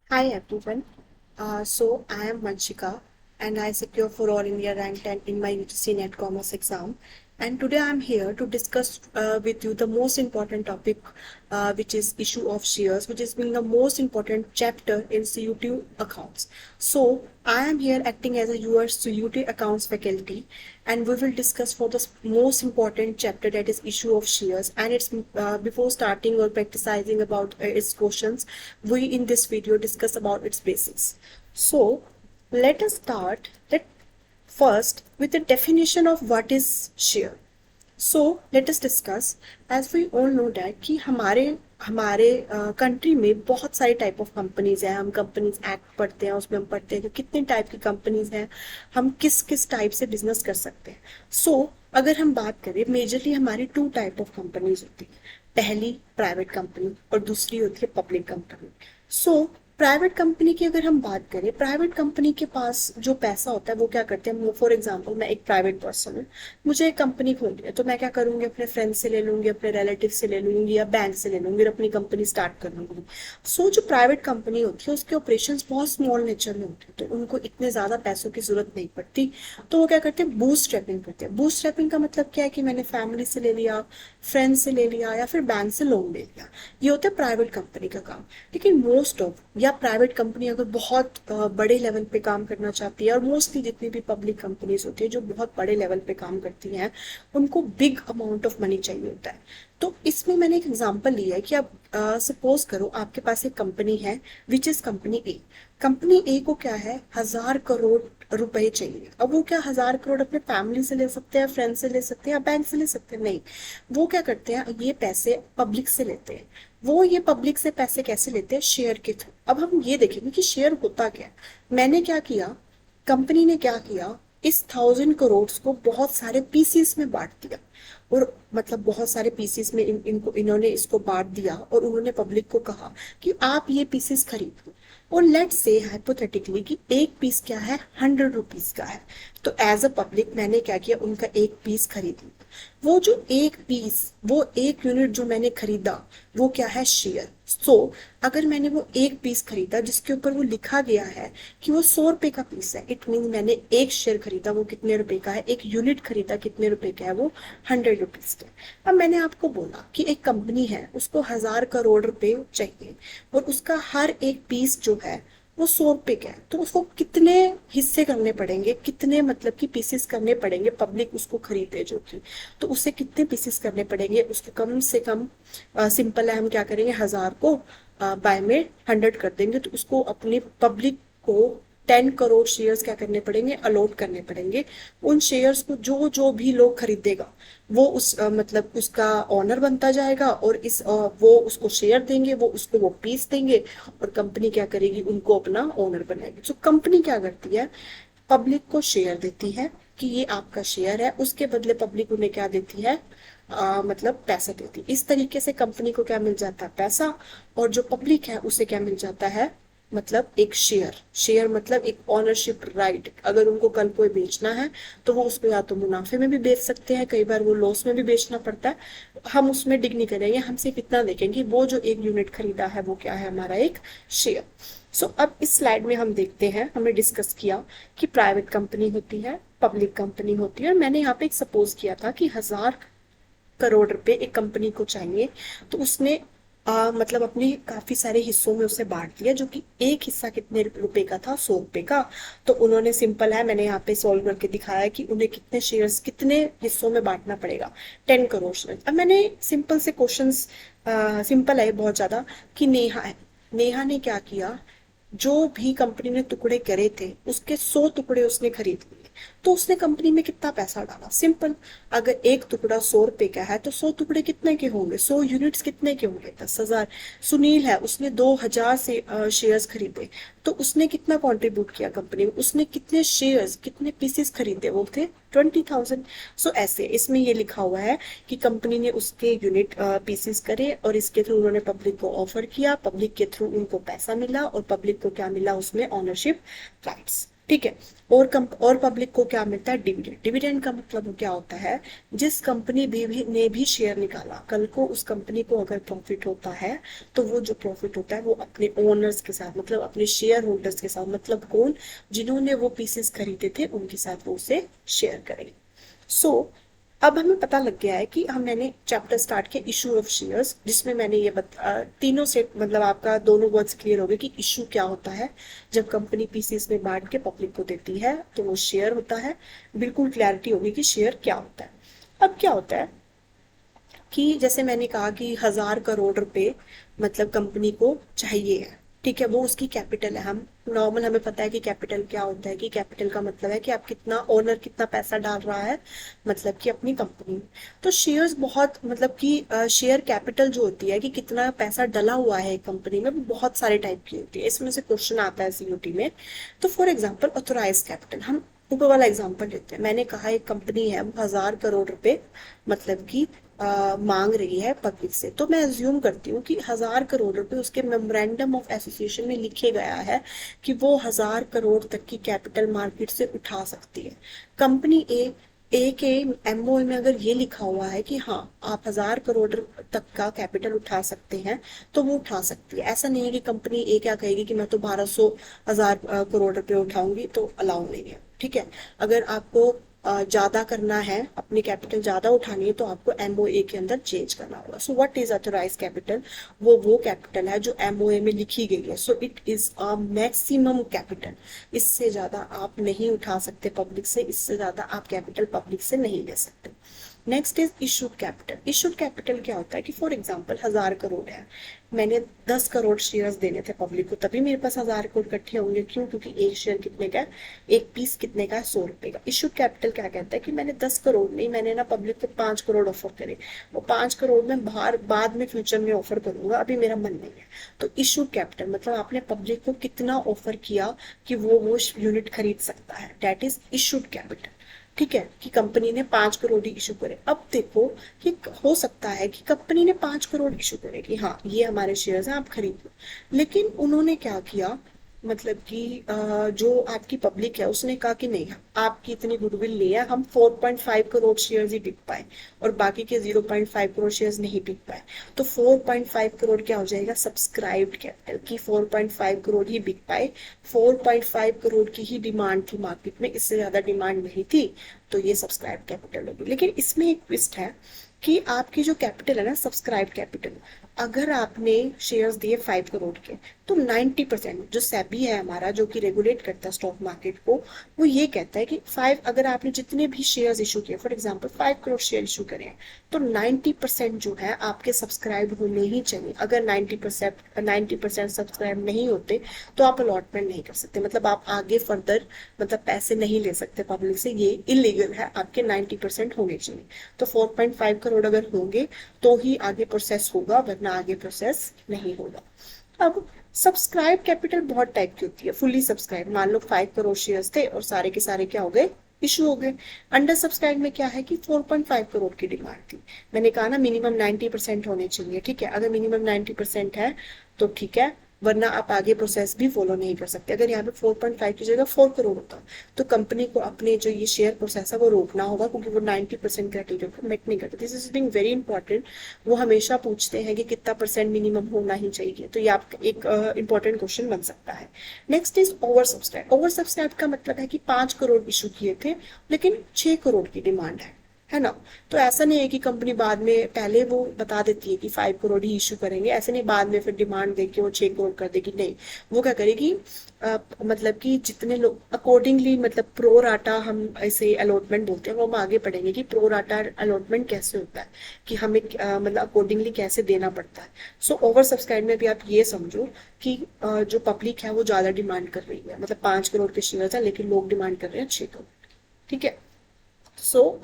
Hi everyone. So I am Manshika and I secure for All India Rank 10 in my UGC Net Commerce exam. And today I am here to discuss with you the most important topic, which is issue of shares, which is being the most important chapter in CUT accounts. So I am here acting as a US CUT accounts faculty, and we will discuss for the most important chapter, that is issue of shares. And it's before starting or practicing about its questions, we in this video discuss about its basics. So let us start that first with the definition of what is share. So let us discuss. As we all know that कि हमारे हमारे country में बहुत सारे type of companies हैं. हम companies act पढ़ते हैं, उसमें हम पढ़ते हैं कि कितने टाइप की कंपनीज हैं, हम किस किस टाइप से बिजनेस कर सकते हैं. अगर हम बात करें, मेजरली हमारी टू टाइप ऑफ कंपनीज होती है. पहली प्राइवेट कंपनी और दूसरी होती है public company. So private company की अगर हम बात करें, प्राइवेट कंपनी के पास जो पैसा होता है वो क्या करते हैं. फॉर एग्जांपल, मैं एक प्राइवेट पर्सन हूँ, मुझे एक कंपनी खोलनी है, तो मैं क्या करूंगी, अपने फ्रेंड से ले लूंगी, अपने रिलेटिव से ले लूंगी या बैंक से ले लूंगी और अपनी कंपनी स्टार्ट कर लूंगी. जो प्राइवेट कंपनी होती है उसके ऑपरेशन बहुत स्मॉल नेचर में होते हैं, तो उनको इतने ज्यादा पैसों की जरूरत नहीं पड़ती. तो वो क्या करते हैं, बूस्ट स्ट्रैपिंग करते हैं. बूस्ट स्ट्रैपिंग का मतलब क्या है कि मैंने फैमिली से ले लिया, फ्रेंड से ले लिया या फिर बैंक से लोन ले लिया. ये होता है प्राइवेट कंपनी का काम. लेकिन मोस्ट ऑफ या प्राइवेट कंपनी अगर बहुत बड़े लेवल पे काम करना चाहती है, और मोस्टली जितनी भी पब्लिक कंपनीज होती है जो बहुत बड़े लेवल पे काम करती हैं, उनको बिग अमाउंट ऑफ मनी चाहिए होता है. तो इसमें मैंने एक एग्जांपल लिया है कि आप सपोज करो आपके पास एक कंपनी है, which is company A. Company A को क्या है, 1,000 करोड़ रुपए चाहिए. अब वो क्या 1,000 करोड़ अपने फैमिली से ले सकते हैं, फ्रेंड से ले सकते हैं या बैंक से ले सकते हैं? नहीं. वो क्या करते हैं, ये पैसे पब्लिक से लेते हैं. वो ये पब्लिक से पैसे कैसे लेते हैं, शेयर के थ्रू. अब हम ये देखेंगे कि शेयर होता क्या है. मैंने क्या किया, कंपनी ने क्या किया, इस 1,000 करोड़ को बहुत सारे पीसीस में बांट दिया. और मतलब बहुत सारे पीसीस में इन्होंने इसको बांट दिया और उन्होंने पब्लिक को कहा कि आप ये पीसेस खरीदो. और लेट से हाइपोथेटिकली कि एक पीस क्या है, 100 रुपीज का है. तो एज अ पब्लिक मैंने क्या किया, उनका एक पीस खरीद लिया. वो जो एक पीस, वो एक यूनिट जो मैंने खरीदा, वो क्या है, शेयर. अगर मैंने वो एक पीस खरीदा जिसके ऊपर वो लिखा गया है कि वो 100 रुपए का पीस है, इट मीन मैंने एक शेयर खरीदा, वो कितने रुपए का है. एक यूनिट खरीदा, कितने रुपए का है, वो 100 रुपीज का. अब मैंने आपको बोला कि एक कंपनी है, उसको 1,000 करोड़ रुपए चाहिए और उसका हर एक पीस जो है वो 100 रुपए का है. तो उसको कितने हिस्से करने पड़ेंगे, कितने मतलब कि पीसेस करने पड़ेंगे, पब्लिक उसको खरीदे जो कि. तो उसे कितने पीसेस करने पड़ेंगे, उसको कम से कम. सिंपल है, हम क्या करेंगे, 1,000 को बाय में 100 कर देंगे, तो उसको अपनी पब्लिक को 10 करोड़ शेयर्स क्या करने पड़ेंगे, अलॉट करने पड़ेंगे. उन शेयर्स को जो जो भी लोग खरीदेगा, वो उस मतलब उसका ऑनर बनता जाएगा और वो उसको शेयर देंगे, वो उसको वो पीस देंगे और कंपनी क्या करेगी, उनको अपना ओनर बनाएगी. तो कंपनी क्या करती है, पब्लिक को शेयर देती है कि ये आपका शेयर है, उसके बदले पब्लिक उन्हें क्या देती है, मतलब पैसा देती है. इस तरीके से कंपनी को क्या मिल जाता है, पैसा. और जो पब्लिक है उसे क्या मिल जाता है, मतलब एक शेयर. शेयर मतलब एक ऑनरशिप राइट. अगर उनको कल कोई बेचना है तो वो उसको या तो मुनाफे में भी बेच सकते हैं, कई बार वो लॉस में भी बेचना पड़ता है. हम उसमें डिग नहीं करेंगे, हम सिर्फ इतना देखेंगे वो जो एक यूनिट खरीदा है वो क्या है, हमारा एक शेयर. अब इस स्लाइड में हम देखते हैं, हमने डिस्कस किया कि प्राइवेट कंपनी होती है, पब्लिक कंपनी होती है, और मैंने यहाँ पे एक सपोज किया था कि 1,000 करोड़ रुपए एक कंपनी को चाहिए. तो उसने मतलब अपनी काफी सारे हिस्सों में उसे बांट दिया, जो कि एक हिस्सा कितने रुपए का था, 100 रुपए का. तो उन्होंने, सिंपल है, मैंने यहाँ पे सॉल्व करके दिखाया कि उन्हें कितने शेयर्स कितने हिस्सों में बांटना पड़ेगा, 10 करोड़ शेयर. अब मैंने सिंपल से क्वेश्चंस, सिंपल है बहुत ज्यादा, कि नेहा है, नेहा ने क्या किया, जो भी कंपनी ने टुकड़े करे थे उसके 100 टुकड़े उसने खरीद लिए. तो उसने कंपनी में कितना पैसा डाला, सिंपल. अगर एक टुकड़ा 100 रुपए का है तो 100 टुकड़े कितने के होंगे, 100 यूनिट्स कितने के होंगे, 10,000. सुनील है, उसने 2,000 से शेयर्स खरीदे, तो उसने कितना कंट्रीब्यूट किया कंपनी में, उसने कितने शेयर्स, कितने पीसेस खरीदे, वो थे 20,000. ऐसे इसमें ये लिखा हुआ है कि कंपनी ने उसके यूनिट पीसेस करे और इसके थ्रू उन्होंने पब्लिक को ऑफर किया, पब्लिक के थ्रू उनको पैसा मिला और पब्लिक को क्या मिला, उसमें ऑनरशिप राइट्स. ठीक है। और पब्लिक को क्या मिलता है? डिविडेंड। डिविडेंड का मतलब क्या होता है? जिस कंपनी ने भी शेयर निकाला, कल को उस कंपनी को अगर प्रॉफिट होता है तो वो जो प्रॉफिट होता है वो अपने ओनर्स के साथ, मतलब अपने शेयर होल्डर्स के साथ, मतलब कौन? जिन्होंने वो पीसेस खरीदे थे उनके साथ वो उसे शेयर करेंगे। सो अब हमें पता लग गया है कि हम मैंने चैप्टर स्टार्ट किया इशू ऑफ शेयर्स, जिसमें मैंने ये तीनों से मतलब आपका दोनों वर्ड्स क्लियर हो गए कि इशू क्या होता है। जब कंपनी पीसीस में बांट के पब्लिक को देती है तो वो शेयर होता है। बिल्कुल क्लैरिटी होगी कि शेयर क्या होता है। अब क्या होता है कि जैसे मैंने कहा कि 1,000 करोड़ रुपए मतलब कंपनी को चाहिए है, ठीक है, वो उसकी कैपिटल है। हम नॉर्मल हमें पता है कि कैपिटल क्या होता है, कि कैपिटल का मतलब है कि आप कितना, ओनर कितना पैसा डाल रहा है मतलब कि अपनी कंपनी में। तो शेयर्स बहुत मतलब कि शेयर कैपिटल जो होती है कि कितना पैसा डला हुआ है कंपनी में, वो बहुत सारे टाइप की होती है। इसमें से क्वेश्चन आता है सीयूटी में। तो फॉर एग्जाम्पल ऑथोराइज कैपिटल, हम ऊपर वाला एग्जांपल लेते हैं। मैंने कहा एक कंपनी है वो 1,000 करोड़ रुपए मतलब कि मांग रही है पब्लिक से, तो मैं अज्यूम करती हूँ कि 1,000 करोड़ रुपए उसके मेमोरेंडम ऑफ एसोसिएशन में लिखे गया है कि वो 1,000 करोड़ तक की कैपिटल मार्केट से उठा सकती है। कंपनी ए के एमओ में अगर ये लिखा हुआ है कि हाँ आप 1,000 करोड़ तक का कैपिटल उठा सकते हैं, तो वो उठा सकती है। ऐसा नहीं है कि कंपनी ए क्या कहेगी कि मैं तो 1,200 करोड़ रुपए उठाऊंगी, तो अलाउ नहीं है। ठीक है। अगर आपको ज्यादा करना है, अपनी कैपिटल ज्यादा उठानी है, तो आपको एमओए के अंदर चेंज करना होगा। So what is authorise capital? वो कैपिटल है जो एमओए में लिखी गई है। So it is a maximum capital. इससे ज्यादा आप नहीं उठा सकते पब्लिक से, इससे ज्यादा आप कैपिटल पब्लिक से नहीं ले सकते। Next is issued capital. Issued capital क्या होता है कि फॉर एग्जाम्पल 1,000 करोड़ है, मैंने 10 करोड़ शेयर्स देने थे पब्लिक को, तभी मेरे पास 1,000 करोड़ इकट्ठे होंगे। क्यों? क्योंकि एक शेयर कितने का है? एक पीस कितने का है? 100 रुपए का। इशूड कैपिटल क्या कहता है कि मैंने 10 करोड़ नहीं, मैंने ना पब्लिक को 5 करोड़ ऑफर करे, वो 5 करोड़ में बाहर बाद में फ्यूचर में ऑफर करूंगा, अभी मेरा मन नहीं है। तो इशूड कैपिटल मतलब आपने पब्लिक को कितना ऑफर किया कि वो यूनिट खरीद सकता है, दैट इज इशूड कैपिटल। ठीक है, कि कंपनी ने 5 करोड़ ही इशू करे। अब देखो कि हो सकता है कि कंपनी ने 5 करोड़ इशू करे कि हाँ ये हमारे शेयर्स हैं आप खरीद लो, लेकिन उन्होंने क्या किया, मतलब कि जो आपकी पब्लिक है उसने कहा कि नहीं, आपकी इतनी गुडविल नहीं है, हम 4.5 करोड़ शेयर्स ही बिक पाए और बाकी के 0.5 करोड़ शेयर्स नहीं बिक पाए। तो 4.5 करोड़ क्या हो जाएगा? सब्सक्राइब्ड कैपिटल, की 4.5 करोड़ ही बिक पाए। 4.5 करोड़ की ही डिमांड थी मार्केट में, इससे ज्यादा डिमांड नहीं थी, तो ये सब्सक्राइब कैपिटल होगी। लेकिन इसमें एक ट्विस्ट है कि आपकी जो कैपिटल है ना, सब्सक्राइब कैपिटल, अगर आपने शेयर्स दिए 5 करोड़ के, तो 90% जो सेबी है हमारा, जो कि रेगुलेट करता है स्टॉक मार्केट को, वो ये कहता है कि 5, अगर आपने जितने भी शेयर्स इशू किए, for example 5 crore share issue करें, तो 90% जो है आपके सब्सक्राइब होने ही चाहिए। अगर 90% सब्सक्राइब नहीं होते तो आप अलॉटमेंट नहीं कर सकते, मतलब आप आगे फर्दर मतलब पैसे नहीं ले सकते पब्लिक से, ये इलीगल है। आपके 90% होने चाहिए। तो 4.5 करोड़ अगर होंगे तो ही आगे प्रोसेस होगा, वरना आगे प्रोसेस नहीं होगा। अब सब्सक्राइब कैपिटल बहुत टाइप की होती है। फुली सब्सक्राइब, मान लो 5 करोड़ शेयर्स थे और सारे के सारे क्या हो गए? इशू हो गए। अंडर सब्सक्राइब में क्या है कि 4.5 करोड़ की डिमांड थी। मैंने कहा ना मिनिमम 90% होने चाहिए, ठीक है। अगर मिनिमम 90% है तो ठीक है, वरना आप आगे प्रोसेस भी फॉलो नहीं कर सकते। अगर यहाँ पे 4.5 की जगह 4 करोड़ होता, तो कंपनी को अपने जो ये शेयर प्रोसेस है वो रोकना होगा, क्योंकि वो 90% क्राइटेरिया को मेट नहीं करते। This is being very important. वो हमेशा पूछते हैं कि कितना परसेंट मिनिमम होना ही चाहिए, तो ये आपका एक इंपॉर्टेंट क्वेश्चन बन सकता है। Next is over subscribe. Over subscribe का मतलब है कि 5 करोड़ इशू किए थे लेकिन 6 करोड़ की डिमांड है ना। तो ऐसा नहीं है कि कंपनी बाद में, पहले वो बता देती है कि 5 करोड़ ही इशू करेंगे, ऐसे नहीं बाद में फिर डिमांड देके वो 6 करोड़ कर देगी, नहीं। वो क्या करेगी, मतलब कि जितने लोग अकॉर्डिंगली, मतलब प्रो राटा हम इसे अलॉटमेंट बोलते हैं, वो हम आगे पढ़ेंगे कि प्रो राटा अलॉटमेंट कैसे होता है, कि हमें मतलब अकॉर्डिंगली कैसे देना पड़ता है। सो ओवर सब्सक्राइब में भी आप ये समझो कि जो पब्लिक है वो ज्यादा डिमांड कर रही है, मतलब 5 करोड़ के शेयर है लेकिन लोग डिमांड कर रहे हैं 6 करोड़। ठीक है।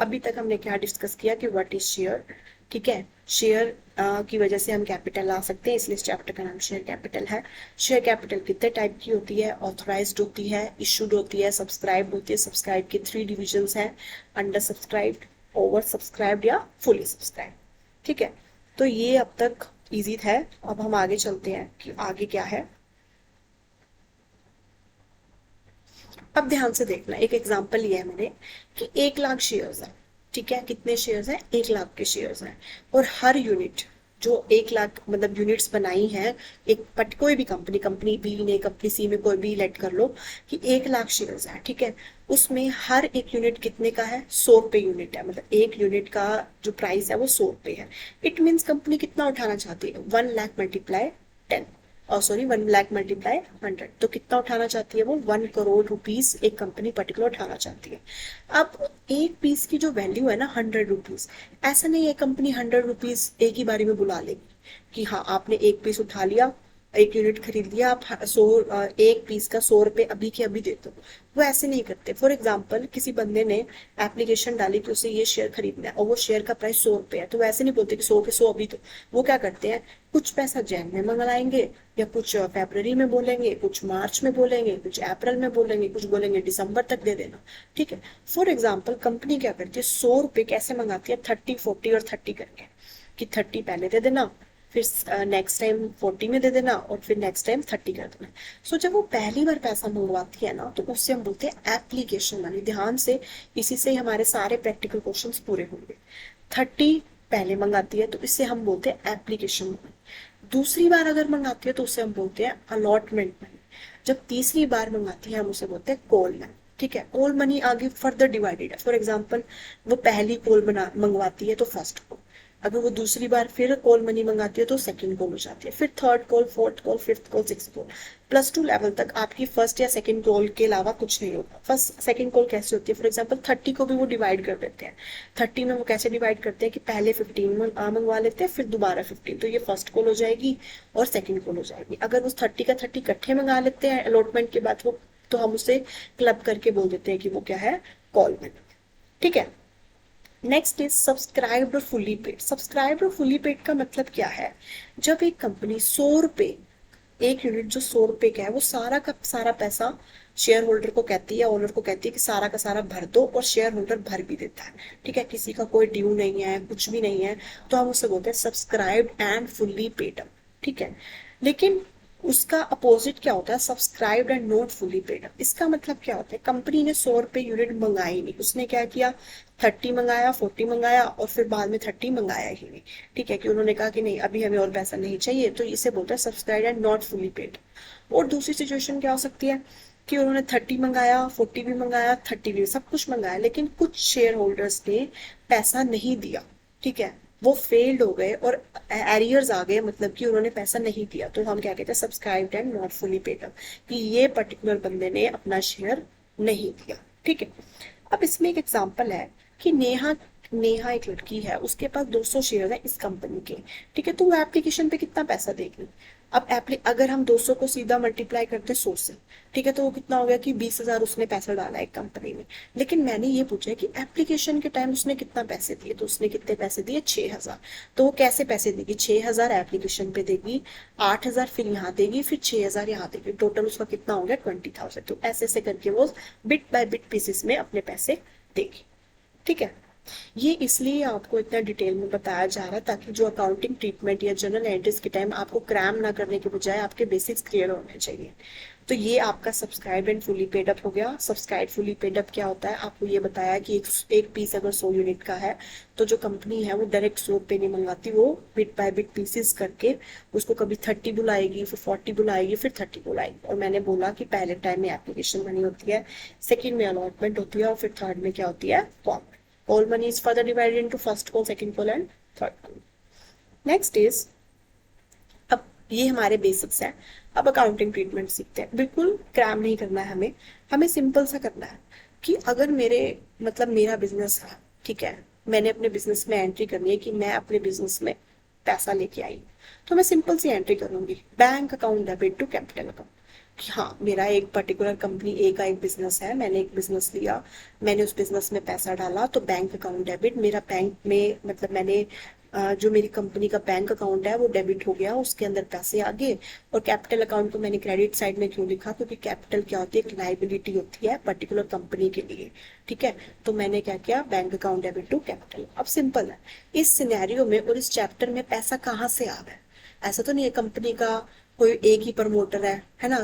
अभी तक हमने क्या डिस्कस किया कि व्हाट इज शेयर। ठीक है। शेयर की वजह से हम कैपिटल ला सकते हैं, इसलिए इस चैप्टर का नाम शेयर कैपिटल है। शेयर कैपिटल कितने टाइप की होती है? ऑथराइज्ड होती है, इशूड होती है, सब्सक्राइब होती है। सब्सक्राइब की 3 डिविजन्स हैं, अंडर सब्सक्राइब्ड, ओवर सब्सक्राइब्ड या फुली सब्सक्राइब्ड। ठीक है। तो ये अब तक इजी है। अब हम आगे चलते हैं कि आगे क्या है। अब ध्यान से देखना, एक एग्जांपल लिया है मैंने कि 1 लाख शेयर्स है, ठीक है, कितने शेयर्स हैं, 1 लाख के शेयर्स हैं, और हर यूनिट जो 1 लाख मतलब यूनिट्स बनाई हैं, एक बट कोई भी कंपनी, कंपनी बी ने कंपनी सी में कोई भी लेट कर लो कि 1 लाख शेयर्स है, ठीक है, उसमें हर एक यूनिट कितने का है, 100 रुपये यूनिट है, मतलब एक यूनिट का जो प्राइस है वो 100 रुपये है। इट मीन्स कंपनी कितना उठाना चाहती है, 1 लाख मल्टीप्लाई 10, और सॉरी 1 लाख मल्टीप्लाई 100, तो कितना उठाना चाहती है वो, 1 करोड़ रुपीज एक कंपनी पर्टिकुलर उठाना चाहती है। अब एक पीस की जो वैल्यू है ना 100 रुपीज, ऐसा नहीं है कंपनी 100 रुपीज एक ही बारी में बुला लेगी कि हाँ आपने एक पीस उठा लिया, एक यूनिट खरीद लिया, आप एक पीस का 100 रुपये अभी के अभी दे दो। वो ऐसे नहीं करते। फॉर एग्जाम्पल किसी बंदे ने एप्लीकेशन डाली कि उसे ये शेयर खरीदना है और वो शेयर का प्राइस 100 रुपये है, तो वो ऐसे नहीं बोलते कि 100 के 100 अभी दो। वो क्या करते हैं, कुछ पैसा जैन में मंगवाएंगे, या कुछ फरवरी में बोलेंगे, कुछ मार्च में बोलेंगे, कुछ अप्रैल में बोलेंगे, कुछ बोलेंगे दिसंबर तक दे देना, ठीक है। फॉर एग्जाम्पल कंपनी क्या करती है, 100 रुपये कैसे मंगाती है, 30 40 और 30 करके, कि 30 पहले दे देना, फिर नेक्स्ट टाइम 40 में दे देना, और फिर नेक्स्ट टाइम 30 कर देना। सो जब वो पहली बार पैसा मंगवाती है ना, तो उससे हम बोलते हैं एप्लीकेशन मनी। ध्यान से, इसी से हमारे सारे प्रैक्टिकल क्वेश्चंस पूरे होंगे। 30 पहले मंगाती है तो इससे हम बोलते हैं एप्लीकेशन मनी। दूसरी बार अगर मंगाती है तो उसे हम बोलते हैं अलॉटमेंट मनी। जब तीसरी बार मंगाती है हम उसे बोलते हैं कॉल मनी, ठीक है। कॉल मनी आगे फर्दर डिवाइडेड है। फॉर एग्जाम्पल वो पहली कॉल बना मंगवाती है तो फर्स्ट कॉल, अगर वो दूसरी बार फिर कॉल मनी मंगाती है तो सेकंड कॉल हो जाती है, फिर third call, fourth call, fifth call, sixth call. +2 level तक आपकी फर्स्ट या सेकंड कॉल के अलावा कुछ नहीं होगा। फर्स्ट सेकंड कॉल कैसे होती है, फॉर एग्जांपल 30 को भी वो डिवाइड कर देते हैं। 30 में वो कैसे डिवाइड करते हैं कि पहले 15 मंगवा लेते हैं, फिर दोबारा 15, तो ये फर्स्ट कॉल हो जाएगी और सेकंड कॉल हो जाएगी। अगर वो 30 का 30 इकट्ठे मंगा लेते हैं अलॉटमेंट के बाद वो, तो हम उसे क्लब करके बोल देते हैं कि वो क्या है, कॉल मनी, ठीक है। नेक्स्ट इज सब्सक्राइब्ड और फुली पेड। सब्सक्राइब्ड और फुली पेड का मतलब क्या है, जब एक कंपनी 100 रुपये, एक यूनिट जो 100 रुपये का है, वो सारा का सारा पैसा शेयर होल्डर को कहती है, ओनर को कहती है कि सारा का सारा भर दो, और शेयर होल्डर भर भी देता है, ठीक है, किसी का कोई ड्यू नहीं है, कुछ भी नहीं है, तो हम उसे बोलते हैं subscribed and fully paid up, ठीक है। लेकिन उसका अपोजिट क्या होता है, subscribed and not fully paid up. इसका मतलब क्या होता है, कंपनी ने 100 रुपये यूनिट मंगाई नहीं, उसने क्या किया, 30 मंगाया, 40 मंगाया, और फिर बाद में 30 मंगाया ही नहीं, ठीक है, कि उन्होंने कहा कि नहीं अभी हमें और पैसा नहीं चाहिए, तो इसे बोलते हैं subscribe and not fully paid. और दूसरी सिचुएशन क्या हो सकती है कि उन्होंने 30 मंगाया, 40 भी मंगाया, 30 भी, सब कुछ मंगाया, लेकिन कुछ शेयर होल्डर्स ने पैसा नहीं दिया, ठीक है, वो फेल्ड हो गए और एरियर्स आ गए, मतलब कि उन्होंने पैसा नहीं दिया, तो हम क्या कहते हैं, subscribed and not fully paid up, कि ये पर्टिकुलर बंदे ने अपना शेयर नहीं दिया, ठीक है। अब इसमें एक एग्जांपल है कि नेहा, नेहा एक लड़की है, उसके पास 200 शेयर है इस कंपनी के, ठीक है, तो वो एप्लीकेशन पे कितना पैसा देगी। अब अगर हम 200 को सीधा मल्टीप्लाई करते 100 से, ठीक है, तो वो कितना हो गया कि 20,000 उसने पैसा डाला एक कंपनी में। लेकिन मैंने ये पूछा कि एप्लीकेशन के टाइम उसने कितना पैसे दिए, तो उसने कितने पैसे दिए, 6,000। तो वो कैसे पैसे देगी, 6,000 एप्लीकेशन पे देगी, 8,000 फिर यहाँ देगी, फिर 6,000 यहाँ देगी, टोटल उसका कितना हो गया, 20,000। तो ऐसे ऐसे करके वो बिट बाय बिट पीसेस में अपने पैसे देगी, ठीक है। ये इसलिए आपको इतना डिटेल में बताया जा रहा है ताकि जो अकाउंटिंग ट्रीटमेंट या जर्नल एंट्रीज के टाइम आपको क्रैम ना करने के बजाय आपके बेसिक्स क्लियर होने चाहिए। तो ये आपका subscribe and fully paid up हो गया। सब्सक्राइब फुली पेड अप क्या होता है, आपको ये बताया कि एक पीस अगर 100 यूनिट का है तो जो कंपनी है वो डायरेक्ट 100 पे नहीं मंगाती, वो बिट बाय बिट पीसेस करके उसको कभी 30 बुलाएगी, फिर 40 बुलाएगी, फिर 30 बुलाएगी। और मैंने बोला कि पहले टाइम में एप्लीकेशन मनी होती है, सेकेंड में अलॉटमेंट होती है, और फिर थर्ड में क्या होती है, call. All money is further divided into first call, second call and third call. Next is, अब ये हमारे बेसिक्स हैं। अब अकाउंटिंग ट्रीटमेंट सीखते हैं। बिल्कुल क्रैम नहीं करना है हमें, हमें सिंपल सा करना है कि अगर मेरे मतलब मेरा बिजनेस है, ठीक है, मैंने अपने बिजनेस में एंट्री करनी है कि मैं अपने बिजनेस में पैसा लेके आई, तो मैं सिंपल सी एंट्री करूंगी, bank account debit to capital account, कि हाँ मेरा एक पर्टिकुलर कंपनी ए का एक बिजनेस है, मैंने एक बिजनेस लिया, मैंने उस बिजनेस में पैसा डाला, तो बैंक अकाउंट डेबिट, मेरा बैंक में मतलब मैंने जो मेरी कंपनी का बैंक अकाउंट है वो डेबिट हो गया, उसके अंदर पैसे आ गए। और कैपिटल अकाउंट को मैंने क्रेडिट साइड में क्यों लिखा, क्योंकि कैपिटल क्या होती है, एक लाइबिलिटी होती है पर्टिकुलर कंपनी के लिए, ठीक है। तो मैंने क्या किया, bank account debit to capital. अब सिंपल है, इस सिनेरियो में और इस चैप्टर में पैसा कहाँ से आ रहा है, ऐसा तो नहीं है कंपनी का कोई एक ही प्रमोटर है ना।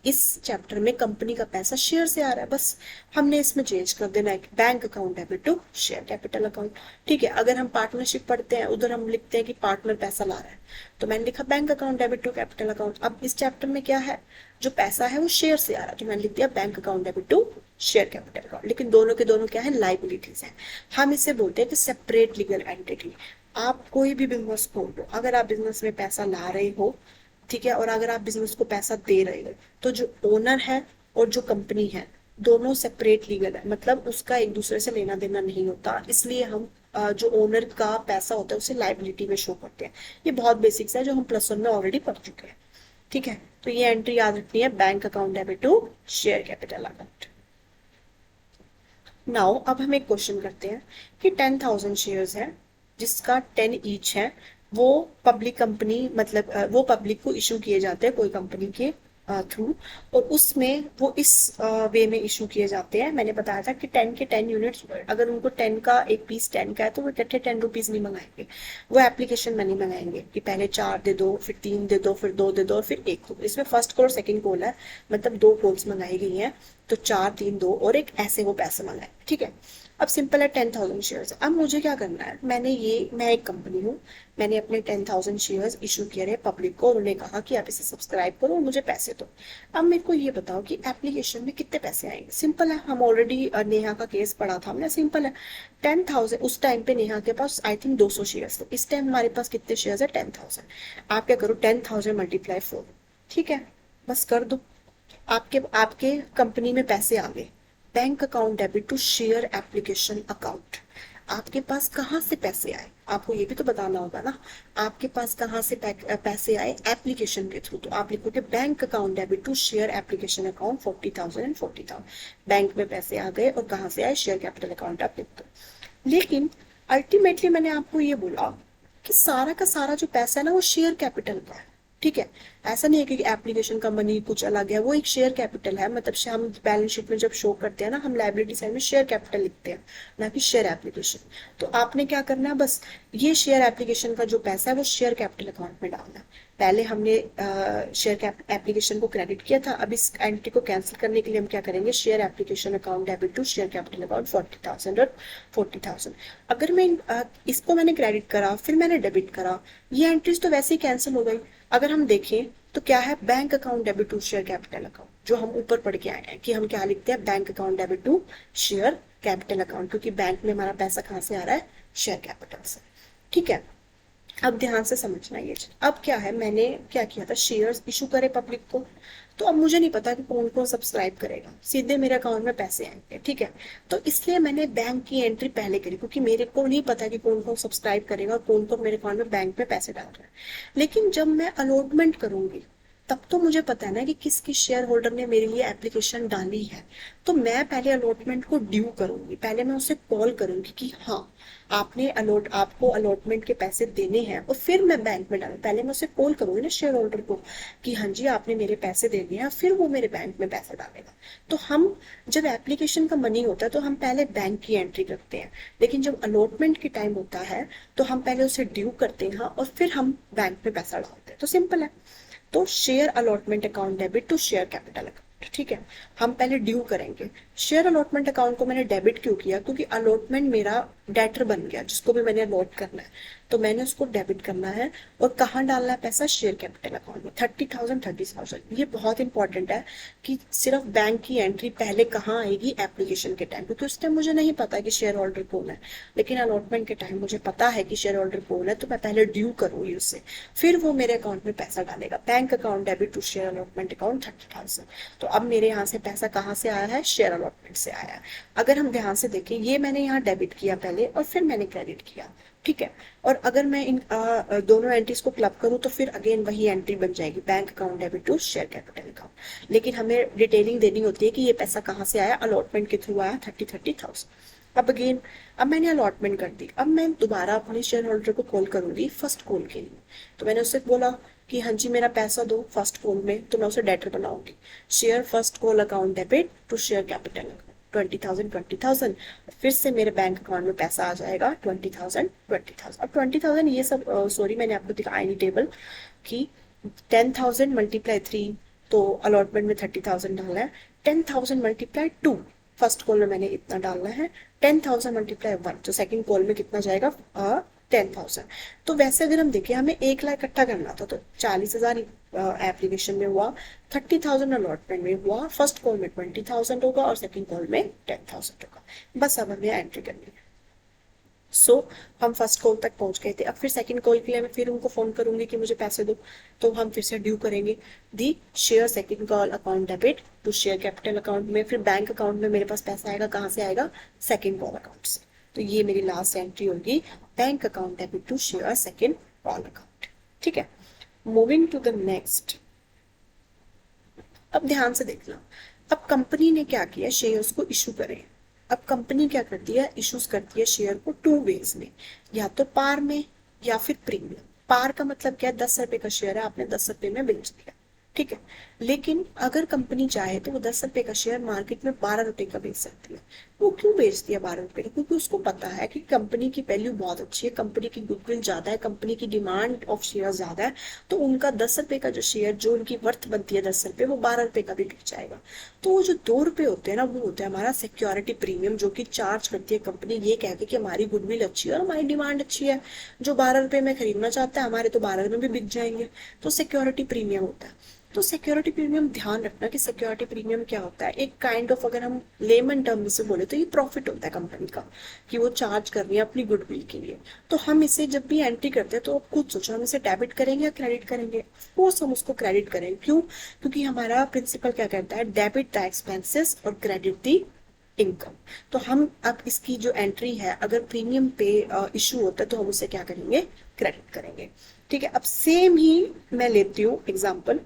इस चैप्टर में कंपनी का पैसा शेयर से आ रहा है, बस हमने इसमें चेंज कर देना है कि bank account debit to share capital account. ठीक है, अगर हम पार्टनरशिप पढ़ते हैं उधर हम लिखते हैं कि पार्टनर पैसा ला रहा है, तो मैंने लिखा bank account debit to capital account. अब इस चैप्टर में क्या है, जो पैसा है वो शेयर से आ रहा है, तो मैंने लिख दिया bank account debit to share capital account. लेकिन दोनों के दोनों क्या है, लाइबिलिटीज है। हम इसे बोलते हैं कि सेपरेट लीगल एंटिटी। आप कोई भी बिजनेस खोल लो, अगर आप बिजनेस में पैसा ला रहे हो, ठीक है, और अगर आप बिजनेस को पैसा दे रहे हो, तो जो ओनर है और जो कंपनी है दोनों सेपरेट लीगल है, मतलब उसका एक दूसरे से लेना देना नहीं होता। इसलिए हम जो ओनर का पैसा होता है उसे लाइबिलिटी में शो करते हैं। ये बहुत बेसिक्स है जो हम +1 में ऑलरेडी पढ़ चुके हैं। ठीक है, तो ये एंट्री याद रखनी है, bank account debit to share capital account. Now अब हम एक क्वेश्चन करते हैं कि 10,000 शेयर्स है जिसका 10 ईच है, वो पब्लिक कंपनी मतलब वो पब्लिक को इशू किए जाते हैं कोई कंपनी के थ्रू, और उसमें वो इस वे में इशू किए जाते हैं। मैंने बताया था कि 10 के 10 यूनिट्स, अगर उनको 10 का एक पीस 10 का है तो वो इकट्ठे 10 रुपीज नहीं मंगाएंगे, वो एप्लीकेशन मनी मंगाएंगे कि पहले 4 दे दो, फिर 3 दे दो, फिर 2 दे दो, और फिर 1 दो। इसमें फर्स्ट कॉल और सेकंड कॉल है, मतलब 2 कॉल्स मंगाई गई हैं, तो 4 3 2 और एक ऐसे वो पैसे मंगाए। ठीक है, अब सिंपल है, 10,000 शेयर्स। अब मुझे क्या करना है, मैं एक कंपनी हूँ, मैंने अपने 10,000 शेयर्स इशू किए रहे पब्लिक को, और उन्हें कहा कि आप इसे सब्सक्राइब करो और मुझे पैसे दो। अब मेरे को ये बताओ कि एप्लीकेशन में कितने पैसे आएंगे। सिंपल है, हम ऑलरेडी नेहा का केस पढ़ा था हमने। सिंपल है, 10,000, उस टाइम पे नेहा के पास आई थिंक 200 शेयर्स थे, इस टाइम हमारे पास कितने शेयर्स है, 10,000। आप क्या करो, 10,000 मल्टीप्लाई 4। ठीक है, बस कर दो, आपके आपके कंपनी में पैसे आ गए। Bank account debit to share application account. आपके पास कहाँ से पैसे आए, आपको ये भी तो बताना होगा ना। आपके पास कहाँ से पैसे आए, एप्लीकेशन के थ्रू, तो आप लिखोगे bank account debit to share application account 40,000 and 40,000। Bank में पैसे आ गए, और कहाँ से आए, शेयर कैपिटल अकाउंट आप लिख दो। लेकिन अल्टीमेटली मैंने आपको ये बोला कि सारा का सारा जो पैसा है ना वो शेयर कैपिटल का है। ठीक है, ऐसा नहीं है कि एप्लीकेशन का मनी कुछ अलग है, वो एक शेयर कैपिटल है। मतलब हम बैलेंस शीट में जब शो करते हैं ना, हम लाइबिलिटी साइड में शेयर कैपिटल लिखते हैं, ना कि शेयर एप्लीकेशन। तो आपने क्या करना है, बस ये शेयर एप्लीकेशन का जो पैसा है वो शेयर कैपिटल अकाउंट में डालना है। पहले हमने शेयर कैप एप्लीकेशन को क्रेडिट किया था, अब इस एंट्री को कैंसिल करने के लिए हम क्या करेंगे, share application account debit to share capital account 40,000 और 40,000। अगर मैं इसको मैंने क्रेडिट करा फिर मैंने डेबिट करा, ये एंट्रीज तो वैसे ही कैंसिल हो गई। अगर हम देखें तो क्या है, bank account debit to share capital account, जो हम ऊपर पढ़ के आए हैं कि हम क्या लिखते हैं, bank account debit to share capital account, क्योंकि बैंक में हमारा पैसा कहाँ से आ रहा है, शेयर कैपिटल से। ठीक है, अब ध्यान से समझना ये चीज। अब क्या है, मैंने क्या किया था, शेयर्स इशू करे पब्लिक को, तो अब मुझे नहीं पता कि कौन कौन सब्सक्राइब करेगा, सीधे मेरे अकाउंट में पैसे आएंगे। ठीक है, तो इसलिए मैंने बैंक की एंट्री पहले करी, क्योंकि मेरे को नहीं पता कि कौन कौन सब्सक्राइब करेगा और कौन कौन मेरे अकाउंट में बैंक में पैसे डाल रहा है। लेकिन जब मैं अलॉटमेंट करूंगी तब तो मुझे पता है ना कि किस किस शेयर होल्डर ने मेरे लिए एप्लीकेशन डाली है। तो मैं पहले अलॉटमेंट को ड्यू करूंगी, पहले मैं उसे कॉल करूंगी कि हाँ आपको अलॉटमेंट के पैसे देने हैं, और फिर मैं बैंक में डालूँ। पहले मैं उसे कॉल करूंगी ना शेयर होल्डर को कि हाँ जी आपने मेरे पैसे दे दिए हैं, फिर वो मेरे बैंक में पैसा डालेगा। तो हम जब एप्लीकेशन का मनी होता है तो हम पहले बैंक की एंट्री करते हैं, लेकिन जब अलॉटमेंट की टाइम होता है तो हम पहले उसे ड्यू करते हैं और फिर हम बैंक में पैसा डालते हैं। तो सिंपल है, तो share allotment account debit to share capital account. ठीक है, हम पहले ड्यू करेंगे। शेयर अलॉटमेंट अकाउंट को मैंने डेबिट क्यों किया, क्योंकि अलॉटमेंट मेरा डेटर बन गया, जिसको भी मैंने अलॉट करना है तो मैंने उसको डेबिट करना है। और कहाँ डालना है पैसा, शेयर कैपिटल अकाउंट में 30,000 30,000। ये बहुत इंपॉर्टेंट है कि सिर्फ बैंक की एंट्री पहले कहाँ आएगी, एप्लीकेशन के टाइम, क्योंकि उस टाइम मुझे नहीं पता कि शेयर होल्डर कौन है। लेकिन अलॉटमेंट के टाइम मुझे पता है कि शेयर होल्डर कौन है, तो मैं पहले ड्यू करूंगी उससे, फिर वो मेरे अकाउंट में पैसा डालेगा। Bank account debit to share allotment account 30,000। तो अब मेरे यहाँ से पैसा कहाँ से आया है, शेयर अलॉटमेंट से आया है। अगर हम ध्यान से देखें, ये मैंने यहाँ डेबिट किया पहले और फिर मैंने क्रेडिट किया। ठीक है, और अगर मैं इन दोनों एंट्रीज को क्लब करूं तो फिर अगेन वही एंट्री बन जाएगी, bank account debit to share capital account. लेकिन हमें डिटेलिंग देनी होती है कि ये पैसा कहाँ से आया, अलॉटमेंट के थ्रू आया 30,000। अब मैंने अलॉटमेंट कर दी, अब मैं दोबारा अपने शेयर होल्डर को कॉल करूंगी फर्स्ट कॉल के लिए। तो मैंने उससे बोला कि हाँ जी मेरा पैसा दो फर्स्ट कॉल में, तो मैं उसे डेटर बनाऊंगी, share first call account debit to share capital account 20,000 20,000। फिर से मेरे बैंक अकाउंट में पैसा आ जाएगा 20,000 20,000। अब 20,000 ये सब सॉरी मैंने आपको दिखाया नहीं टेबल कि 10,000 मल्टीप्लाई 3, तो अलॉटमेंट में 30,000 डालना है। 10,000 मल्टीप्लाई 2, फर्स्ट कॉल में मैंने इतना डालना है। 10,000 मल्टीप्लाई 1, तो सेकंड कॉल में कितना जाएगा? 10,000। तो वैसे अगर हम देखें, हमें 1 लाख इकट्ठा करना था, तो 40,000 एप्लीकेशन में हुआ, 30,000 अलॉटमेंट में हुआ, फर्स्ट कॉल में 20,000 होगा और सेकंड कॉल में 10,000 होगा। बस अब हमें एंट्री करनी है। हम फर्स्ट कॉल तक पहुंच गए थे। अब फिर सेकंड कॉल के लिए मैं फिर उनको फोन करूंगी कि मुझे पैसे दो, तो हम फिर से ड्यू करेंगे the share second call account debit to share capital account में। फिर बैंक अकाउंट में मेरे पास पैसा आएगा, कहाँ से आएगा? सेकंड कॉल अकाउंट से। तो ये मेरी लास्ट एंट्री होगी, bank account debit to share second call account. ठीक है, मूविंग टू द नेक्स्ट। अब ध्यान से देखना, अब कंपनी ने क्या किया, शेयर्स को इशू करे। अब कंपनी क्या करती है, इश्यूज करती है शेयर को 2 वेज में, या तो पार में या फिर प्रीमियम। पार का मतलब क्या है, 10 रुपए का शेयर है, आपने 10 रुपए में बेच दिया, ठीक है। लेकिन अगर कंपनी चाहे तो वो 10 रुपए का शेयर मार्केट में 12 रुपए का बेच सकती है। वो क्यों बेचती है 12 रुपए का? क्योंकि उसको पता है कि कंपनी की वैल्यू बहुत अच्छी है, कंपनी की गुडविल ज्यादा है, कंपनी की डिमांड ऑफ शेयर ज्यादा है। तो उनका 10 रुपए का जो शेयर, जो उनकी वर्थ बनती है 10 रुपए, वो 12 रुपए का भी बिक जाएगा। तो वो जो 2 रुपए होते हैं ना, वो होता है हमारा सिक्योरिटी प्रीमियम, जो कि चार्ज करती है कंपनी ये कह के कि हमारी गुडविल अच्छी है और हमारी डिमांड अच्छी है। जो 12 रुपए में खरीदना चाहता है, हमारे तो 12 में भी बिक जाएंगे। तो सिक्योरिटी प्रीमियम होता है। तो सिक्योरिटी प्रीमियम, ध्यान रखना कि सिक्योरिटी प्रीमियम क्या होता है। एक काइंड ऑफ, अगर हम लेमन टर्म से बोले तो ये प्रॉफिट होता है कंपनी का, कि वो चार्ज कर रही है अपनी गुडविल के लिए। तो हम इसे जब भी एंट्री करते हैं, तो आप खुद सोचो, हम इसे डेबिट करेंगे या क्रेडिट करेंगे? ऑफकोर्स हम उसको क्रेडिट करेंगे। क्यों? क्योंकि हमारा प्रिंसिपल क्या कहता है, डेबिट द एक्सपेंसेस और क्रेडिट द इनकम। तो हम अब इसकी जो एंट्री है, अगर प्रीमियम पे इशू होता है, तो हम उसे क्या करेंगे, क्रेडिट करेंगे। ठीक है, अब सेम ही मैं लेती हूँ एग्जाम्पल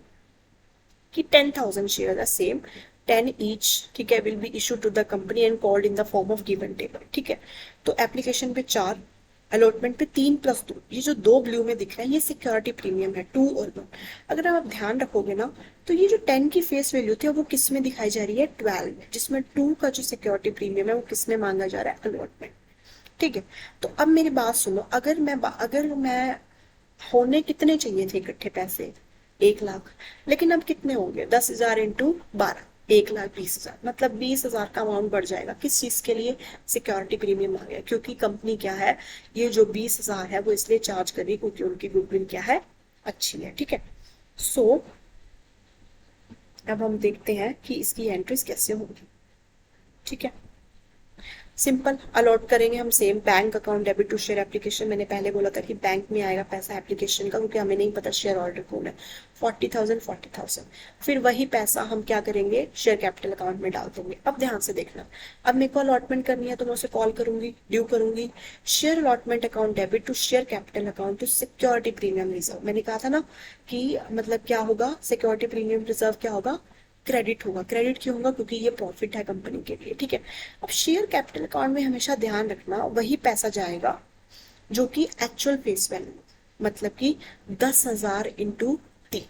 कि 10,000 शेयर है, सेम 10 ईच, ठीक है, will be issue to the company and called in the form of given table. ठीक है, तो एप्लीकेशन पे 4, अलॉटमेंट पे 3+2। ये जो 2 ब्लू में दिख रहा है, ये सिक्योरिटी प्रीमियम है, 2 और 1। अगर आप ध्यान रखोगे ना, तो ये जो 10 की फेस वैल्यू थी, वो किस में दिखाई जा रही है, 12 में, जिसमें 2 का जो सिक्योरिटी प्रीमियम है वो किस में मांगा जा रहा है, अलॉटमेंट। ठीक है, तो अब मेरी बात सुनो, अगर मैं होने कितने चाहिए थे इकट्ठे पैसे, 1 लाख। लेकिन अब कितने होंगे, 10,000 इंटू 12, 1,20,000, मतलब 20,000 का अमाउंट बढ़ जाएगा। किस चीज के लिए? सिक्योरिटी प्रीमियम आ गया, क्योंकि कंपनी क्या है, ये जो 20,000 है वो इसलिए चार्ज कर रही है क्योंकि उनकी गुडविल क्या है, अच्छी है। ठीक है, सो अब हम देखते हैं कि इसकी एंट्रीज कैसे होंगी। ठीक है, सिंपल अलॉट करेंगे हम, same bank account debit to share application. मैंने पहले बोला था कि बैंक में आएगा पैसा एप्लीकेशन का, क्योंकि हमें नहीं पता शेयर ऑर्डर कौन है। 40,000 फिर वही पैसा हम क्या करेंगे, शेयर कैपिटल अकाउंट में डाल देंगे। अब ध्यान से देखना, अब मेरे को अलॉटमेंट करनी है, तो मैं उसे कॉल करूंगी, ड्यू करूंगी, share allotment account debit to share capital account to security premium reserve. मैंने कहा था ना कि मतलब क्या होगा, सिक्योरिटी प्रीमियम रिजर्व क्या होगा, क्रेडिट होगा। क्रेडिट क्यों होगा? क्योंकि ये प्रॉफिट है कंपनी के लिए। ठीक है, अब शेयर कैपिटल अकाउंट में हमेशा ध्यान रखना, वही पैसा जाएगा जो कि एक्चुअल फेस वैल्यू, मतलब कि 10,000 इंटू 3।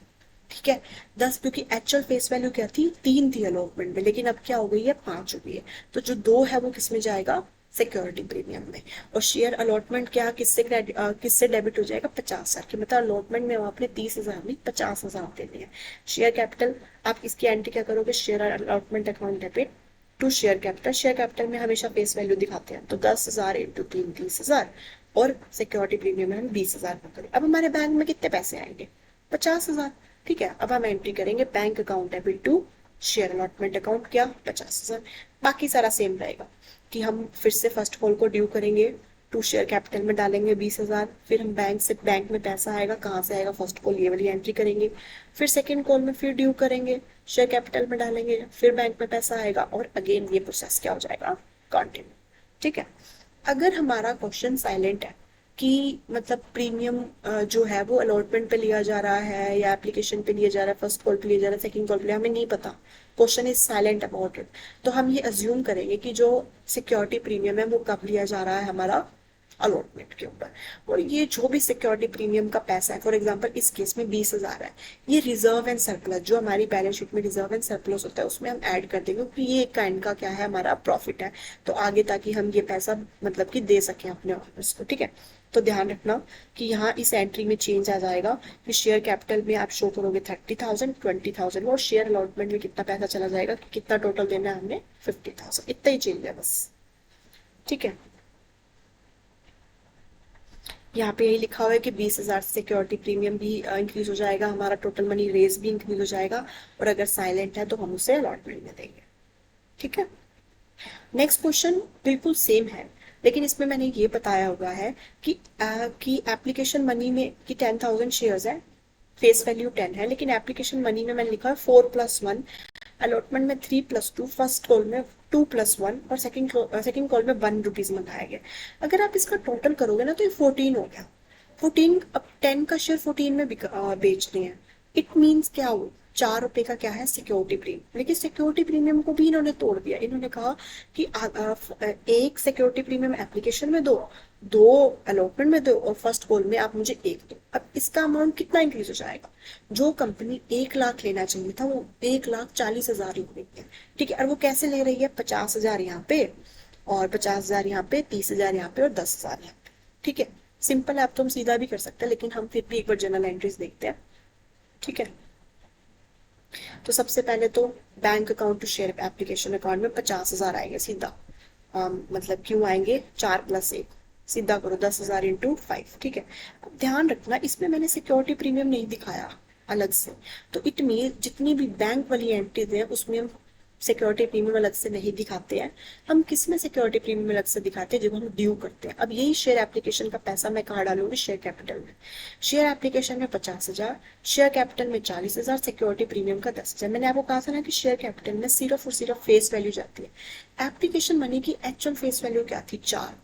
ठीक है, 10, क्योंकि एक्चुअल फेस वैल्यू क्या थी, 3 थी अलॉटमेंट में, लेकिन अब क्या हो गई है, 5 हो गई है। तो जो 2 है वो किस में जाएगा, सिक्योरिटी प्रीमियम में। और शेयर अलॉटमेंट क्या, किससे डेबिट हो जाएगा, 50,000 की, मतलब अलॉटमेंट में आपने 30,000 नहीं 50,000 देने हैं। शेयर कैपिटल, आप इसकी एंट्री क्या करोगे, share allotment account debit to share capital. Share capital में हमेशा फेस वैल्यू दिखाते हैं, तो 10,000 इंटू 3, 30,000, और सिक्योरिटी प्रीमियम में हम 20,000 का करें। अब हमारे बैंक में कितने पैसे आएंगे, 50,000। ठीक है, अब हम एंट्री करेंगे bank account debit to share allotment account, क्या, 50,000। बाकी सारा सेम रहेगा, कि हम फिर से फर्स्ट कॉल को ड्यू करेंगे, टू शेयर कैपिटल में डालेंगे 20,000। फिर हम बैंक में पैसा आएगा, कहाँ से आएगा, फर्स्ट कॉल ये वाली एंट्री करेंगे। फिर सेकंड कॉल में फिर ड्यू करेंगे, शेयर कैपिटल में डालेंगे, फिर बैंक में पैसा आएगा, और अगेन ये प्रोसेस क्या हो जाएगा, कंटिन्यू। ठीक है, अगर हमारा क्वेश्चन साइलेंट है कि मतलब प्रीमियम जो है वो अलॉटमेंट पे लिया जा रहा है या एप्लीकेशन पे लिया जा रहा है, फर्स्ट कॉल पे लिया जा रहा है, सेकंड कॉल पे, हमें नहीं पता, question is silent about it, तो हम ये अज्यूम करेंगे कि जो सिक्योरिटी प्रीमियम है वो कब लिया जा रहा है, हमारा अलॉटमेंट के ऊपर। और ये जो भी सिक्योरिटी प्रीमियम का पैसा है, फॉर एग्जांपल इस केस में 20,000 है, ये रिजर्व एंड सरप्लस, जो हमारी बैलेंस शीट में रिजर्व एंड सरप्लस होता है, उसमें हम ऐड कर देंगे, क्योंकि ये एक काइंड का क्या है, हमारा प्रॉफिट है। तो आगे ताकि हम ये पैसा मतलब कि दे सकें अपने ऑनर्स को। ठीक है, तो ध्यान रखना कि यहाँ इस एंट्री में चेंज आ जाएगा कि शेयर कैपिटल में आप शो करोगे 30,000, 20,000 और शेयर अलॉटमेंट में कितना पैसा चला जाएगा कि कितना टोटल देना है हमने 50,000, इतना ही चेंज है बस। ठीक है, यहाँ पे यही लिखा हुआ है कि 20,000 से सिक्योरिटी प्रीमियम भी इंक्रीज हो जाएगा, हमारा टोटल मनी रेज भी इंक्रीज हो जाएगा, और अगर साइलेंट है तो हम उसे अलॉटमेंट में देंगे। ठीक है, नेक्स्ट क्वेश्चन बिल्कुल सेम है, लेकिन इसमें मैंने ये बताया हुआ है कि एप्लीकेशन मनी में कि 10,000 शेयर्स है, फेस वैल्यू 10 है, लेकिन एप्लीकेशन मनी में मैंने लिखा है 4+1, अलॉटमेंट में 3+2, फर्स्ट कॉल में 2+1 और सेकंड कॉल में 1 रुपीज मंगाया गया। अगर आप इसका टोटल करोगे ना तो ये 14 हो गया। 14, अब 10 का शेयर 14 में बेचते हैं, इट मीन्स क्या हो, 4 रुपए का क्या है सिक्योरिटी प्रीमियम। लेकिन सिक्योरिटी प्रीमियम को भी इन्होंने तोड़ दिया, इन्होंने कहा कि एक सिक्योरिटी प्रीमियम एप्लीकेशन में दो, दो अलॉटमेंट में दो और फर्स्ट कॉल में आप मुझे एक दो। अब इसका अमाउंट कितना इंक्रीज हो जाएगा, जो कंपनी 1 लाख लेना चाहिए था वो 1,40,000 ले रही है। ठीक है, और वो कैसे ले रही है, 50,000 यहाँ पे और 50,000 यहाँ पे, 30,000 यहाँ पे और 10,000 यहाँ पे। ठीक है, सिंपल है, आप तो हम सीधा भी कर सकते हैं, लेकिन हम फिर भी एक बार जनरल एंट्रीज देखते हैं। ठीक है, तो सबसे पहले तो bank account to share application account में 50,000 आएंगे सीधा। मतलब क्यों आएंगे, 4+1, सीधा करो 10,000 इंटू 5। ठीक है, अब ध्यान रखना इसमें मैंने सिक्योरिटी प्रीमियम नहीं दिखाया अलग से, तो इट मीन जितनी भी बैंक वाली एंट्रीज है उसमें हम सिक्योरिटी प्रीमियम अलग से नहीं दिखाते हैं। हम किस में सिक्योरिटी प्रीमियम अलग से दिखाते हैं, जब हम ड्यू करते हैं। अब यही शेयर एप्लीकेशन का पैसा मैं कहाँ डालूंगी, शेयर कैपिटल में। शेयर एप्लीकेशन में 50,000, शेयर कैपिटल में 40,000, सिक्योरिटी प्रीमियम का 10,000। मैंने आपको कहा था ना कि शेयर कैपिटल में सिर्फ और सिर्फ फेस वैल्यू जाती है। एप्लीकेशन मनी की एक्चुअल फेस वैल्यू क्या थी, 4,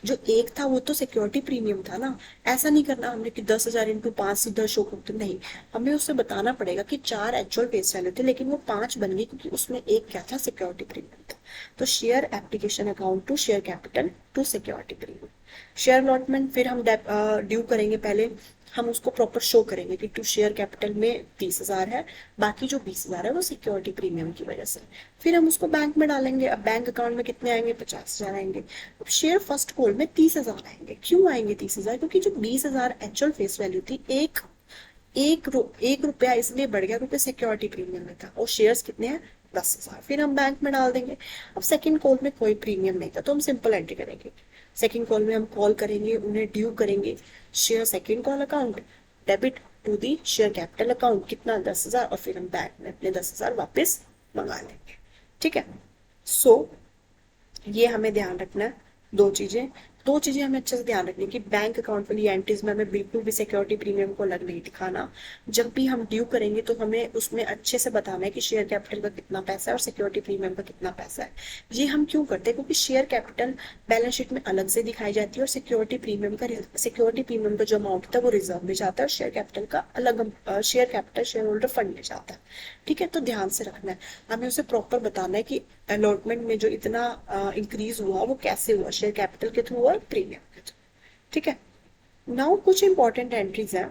जो एक था वो तो सिक्योरिटी प्रीमियम था ना। ऐसा नहीं करना हमने कि 10,000 इंटू 5 सीधा शो करते, नहीं, हमें उससे बताना पड़ेगा कि 4 एक्चुअल फेस वैल्यू थे लेकिन वो 5 बन गई क्योंकि उसमें एक क्या था, सिक्योरिटी प्रीमियम था। तो share application account to share capital to security premium. Share allotment फिर हम ड्यू करेंगे, पहले हम उसको प्रॉपर शो करेंगे कि टू शेयर कैपिटल में 30,000 है, बाकी जो 20,000 है वो सिक्योरिटी प्रीमियम की वजह से। फिर हम उसको बैंक में डालेंगे, अब बैंक अकाउंट में कितने आएंगे, 50,000 आएंगे। अब शेयर फर्स्ट कॉल में 30,000 आएंगे। क्यों आएंगे 30,000, क्योंकि जो 20,000 एक्चुअल फेस वैल्यू थी, एक रुपया इसलिए बढ़ गया क्योंकि सिक्योरिटी प्रीमियम में था, और शेयर्स कितने हैं, 10,000। फिर हम बैंक में डाल देंगे। अब सेकंड कॉल में कोई प्रीमियम नहीं था तो हम सिंपल एंट्री करेंगे। सेकंड कॉल में हम कॉल करेंगे, उन्हें ड्यू करेंगे, share second call account debit to the share capital account, कितना, 10,000, और फिर हम बैंक में अपने 10,000 वापस मंगा लेंगे। ठीक है, सो ये हमें ध्यान रखना है, दो चीजें हमें अच्छे से ध्यान रखनी कि बैंक अकाउंट वाली एंट्रीज में हमें बिल्कुल भी सिक्योरिटी प्रीमियम को अलग नहीं दिखाना। जब भी हम ड्यू करेंगे तो हमें उसमें अच्छे से बताना है कि शेयर कैपिटल का कितना पैसा है और सिक्योरिटी प्रीमियम का कितना पैसा है। ये हम क्यों करते हैं, क्योंकि शेयर कैपिटल बैलेंस शीट में अलग से दिखाई जाती है और सिक्योरिटी प्रीमियम का जो अमाउंट था वो रिजर्व में जाता है और शेयर कैपिटल का अलग, share capital share holder fund में जाता है। ठीक है, तो ध्यान से रखना है, हमें उसे प्रॉपर बताना है कि अलॉटमेंट में जो इतना इंक्रीज हुआ वो कैसे हुआ, शेयर कैपिटल के थ्रू और प्रीमियम के थ्रू। ठीक है, नाउ कुछ इंपॉर्टेंट एंट्रीज हैं।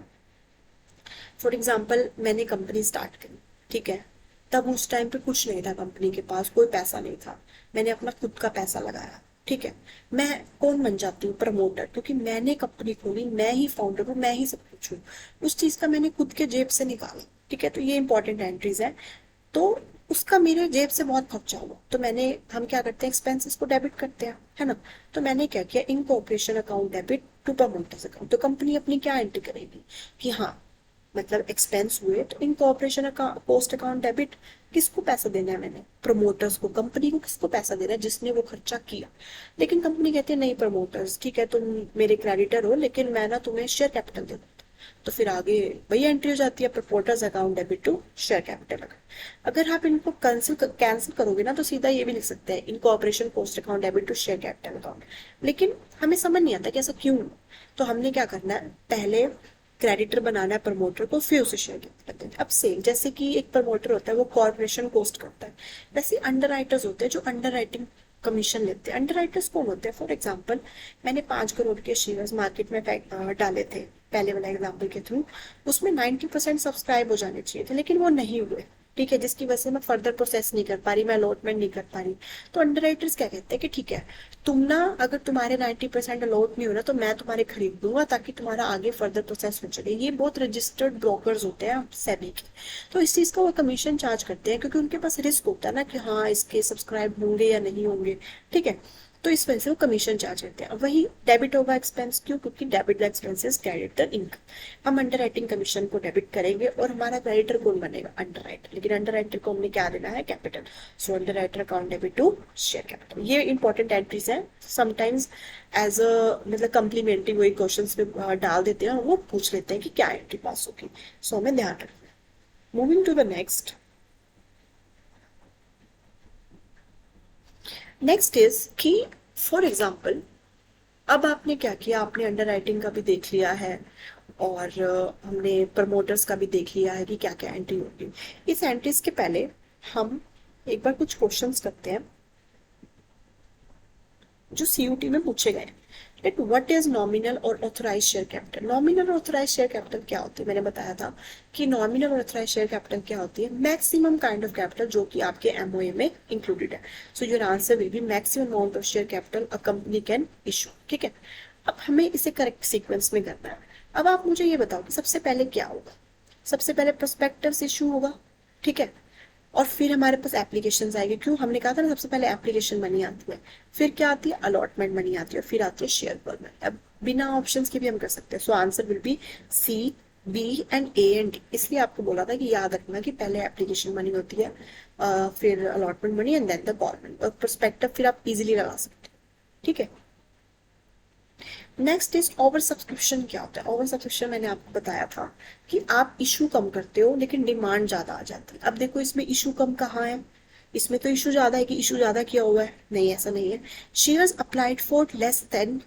फॉर एग्जाम्पल मैंने कंपनी स्टार्ट करी, ठीक है, तब उस टाइम पे कुछ नहीं था, कंपनी के पास कोई पैसा नहीं था, मैंने अपना खुद का पैसा लगाया। ठीक है, मैं कौन बन जाती हूँ, प्रमोटर, क्योंकि मैंने कंपनी खोली, मैं ही फाउंडर हूँ, मैं ही सब कुछ हूँ, उस चीज का मैंने खुद के जेब से निकाला। ठीक है, तो ये इंपॉर्टेंट एंट्रीज है। तो उसका मेरे जेब से बहुत खर्चा हुआ, तो हम क्या करते हैं, एक्सपेंसेस को डेबिट करते हैं, है ना। तो मैंने क्या किया, incorporation account debit to promoters account. तो कंपनी अपनी क्या एंट्री करेगी कि हाँ, मतलब एक्सपेंस हुए तो incorporation account, post account debit, किसको पैसा देना है मैंने, प्रमोटर्स को, कंपनी को किसको पैसा देना है, जिसने वो खर्चा किया। लेकिन कंपनी कहती है नहीं प्रमोटर्स, ठीक है तुम मेरे क्रेडिटर हो लेकिन मैं ना तुम्हें शेयर कैपिटल दे दूँ। तो फिर आगे वही एंट्री हो जाती है, promoters account debit to share capital account. अगर आप इनको कैंसिल करोगे ना तो सीधा ये भी लिख सकते हैं, incorporation post account debit to share capital account. लेकिन हमें समझ नहीं आता कि ऐसा क्यों। तो हमने क्या करना है, पहले क्रेडिटर बनाना है प्रमोटर को, फिर उसे शेयर कैपिटल देना है। अब सेम जैसे कि एक प्रमोटर होता है वो कॉर्पोरेशन पोस्ट करता है, वैसे अंडर राइटर्स होते हैं जो अंडर राइटिंग कमीशन लेते हैं। अंडर राइटर्स कौन होते हैं, फॉर एग्जाम्पल मैंने 5 करोड़ के शेयर्स मार्केट में डाले थे, पहले वाला एग्जाम्पल के थ्रू, उसमें 90% सब्सक्राइब हो जाने चाहिए थे लेकिन वो नहीं हुए। ठीक है, जिसकी वजह से मैं फर्दर प्रोसेस नहीं कर पा रही, मैं अलॉटमेंट नहीं कर पा रही। तो अंडरराइटर्स क्या कहते हैं कि ठीक है, तुम ना अगर तुम्हारे 90% अलॉट नहीं हो ना तो मैं तुम्हारे खरीद दूंगा ताकि तुम्हारा आगे फर्दर प्रोसेस हो चले। ये बहुत रजिस्टर्ड ब्रोकर्स होते हैं सेबी के, तो इस चीज का वो कमीशन चार्ज करते हैं क्योंकि उनके पास रिस्क होता है ना कि हाँ इसके सब्सक्राइब होंगे या नहीं होंगे। ठीक है, तो इस वजह से वो कमीशन चार्ज करते हैं। वही डेबिट होगा एक्सपेंस, क्यों? क्योंकि debit the expenses credit the income. हम अंडर राइटिंग कमीशन को डेबिट करेंगे और हमारा क्रेडिटर कौन बनेगा? Underwriter. लेकिन अंडर राइटर को हमने क्या देना है? Capital. So underwriter account debit to share capital. ये इंपॉर्टेंट एंट्रीज है, समटाइम्स एज अ मतलब कम्प्लीमेंट्री वही क्वेश्चन में डाल देते हैं और वो पूछ लेते हैं कि क्या एंट्री पास होगी। सो हमें ध्यान रखना है। Moving to the next. Next is कि फॉर एग्जाम्पल अब आपने क्या किया, आपने अंडर राइटिंग का भी देख लिया है और हमने प्रमोटर्स का भी देख लिया है कि क्या क्या एंट्री होगी। इस एंट्रीज के पहले हम एक बार कुछ क्वेश्चंस करते हैं जो सीयूटी में पूछे गए। लेट व्हाट इज नॉमिनल और ऑथराइज शेयर कैपिटल। नॉमिनल और ऑथराइज शेयर कैपिटल क्या होती है? मैंने बताया था कि नॉमिनल और ऑथराइज शेयर कैपिटल क्या होती है? मैक्सिमम काइंड ऑफ कैपिटल जो कि आपके एमओए में इंक्लूडेड है। So your answer will B maximum amount of share capital a company can issue. ठीक है, अब हमें इसे करेक्ट सीक्वेंस में करना है। अब आप मुझे ये बताओ कि सबसे पहले क्या होगा? सबसे पहले प्रोस्पेक्टस इशू होगा। ठीक है, और फिर हमारे पास एप्लीकेशन आएगी। क्यों? हमने कहा था ना सबसे पहले एप्लीकेशन मनी आती है, फिर क्या आती है? अलॉटमेंट मनी आती है, फिर आती है शेयर परमेंट। अब बिना ऑप्शंस के भी हम कर सकते हैं। So answer will be C, B and A and D. इसलिए आपको बोला था कि याद रखना कि पहले एप्लीकेशन मनी होती है, फिर allotment money and then the government. और प्रोस्पेक्टिव फिर आप इजिली लगा सकते हैं। ठीक है, नेक्स्ट इज ओवर सब्सक्रिप्शन। क्या होता है ओवर सब्सक्रिप्शन? मैंने आपको बताया था कि आप इशू कम करते हो लेकिन डिमांड ज्यादा आ जाती है। अब देखो इसमें इशू कम कहाँ है? इसमें तो इशू ज्यादा है कि इशू ज्यादा किया हुआ है। नहीं, ऐसा नहीं है। Shares applied for less than,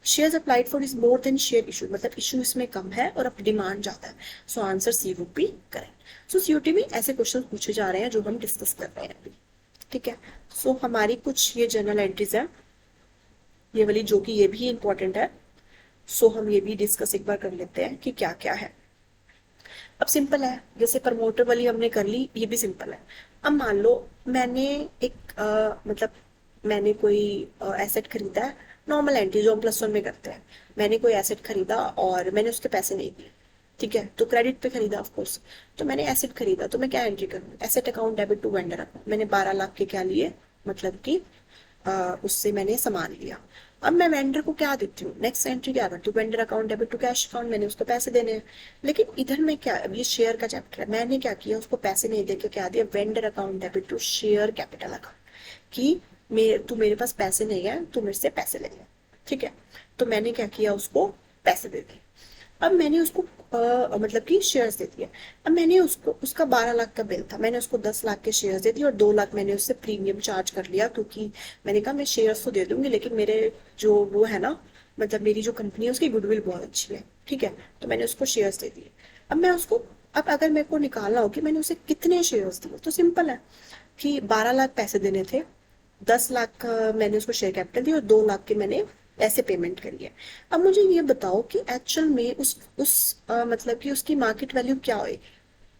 shares applied for is more than share issue, मतलब इशू इसमें कम है और अब डिमांड ज्यादा है। So answer C would be correct. So CUT में ऐसे क्वेश्चन पूछे जा रहे हैं जो हम डिस्कस कर रहे हैं अभी। ठीक है, सो हमारी कुछ ये जर्नल एंट्रीज है, ये वाली जो कि ये भी इंपॉर्टेंट है। सो हम ये भी डिस्कस एक बार कर लेते हैं कि क्या क्या है। अब सिंपल है, जैसे प्रमोटर वाली हमने कर ली, ये भी सिंपल है। अब मान लो मैंने एक मतलब मैंने कोई एसेट खरीदा है, नॉर्मल एंट्री जो हम +1 में करते हैं। मैंने कोई एसेट खरीदा और मैंने उसके पैसे नहीं दिए। ठीक है, तो क्रेडिट पे खरीदा ऑफ कोर्स। तो मैंने एसेट खरीदा तो मैं क्या एंट्री करूँ? Asset account debit to vendor account. मैंने 12 लाख के क्या लिए? मतलब कि उससे मैंने सामान लिया। अब मैं वेंडर को क्या देती हूँ? नेक्स्ट एंट्री क्या करती हूँ? Vendor account debit to cash account. मैंने उसको पैसे देने हैं। लेकिन इधर में क्या, अब ये शेयर का चैप्टर है, मैंने क्या किया? उसको पैसे नहीं देके क्या दिया? Vendor account debit to share capital account. कि तू मेरे पास पैसे नहीं है, तू मेरे से पैसे ले ले। ठीक है, तो मैंने क्या किया? उसको पैसे दे दिए। अब मैंने उसको मतलब कि शेयर्स दे दिए। अब मैंने उसको, उसका 12 लाख का बिल था, मैंने उसको 10 लाख के शेयर्स दे दिए और 2 लाख मैंने उससे प्रीमियम चार्ज कर लिया क्योंकि मैंने कहा मैं शेयर्स तो दे दूंगी लेकिन मेरे जो वो है ना, मतलब मेरी जो कंपनी है उसकी गुडविल बहुत अच्छी है। ठीक है, तो मैंने उसको शेयर्स दे दिए। अब मैं उसको, अब अगर मेरे को निकालना हो कि मैंने उसे कितने शेयर्स दिए तो सिंपल है कि 12 लाख पैसे देने थे, 10 लाख मैंने उसको शेयर कैपिटल दी और 2 लाख के मैंने ऐसे पेमेंट करी है। अब मुझे ये बताओ कि एक्चुअल में मतलब कि उसकी मार्केट वैल्यू क्या होगी?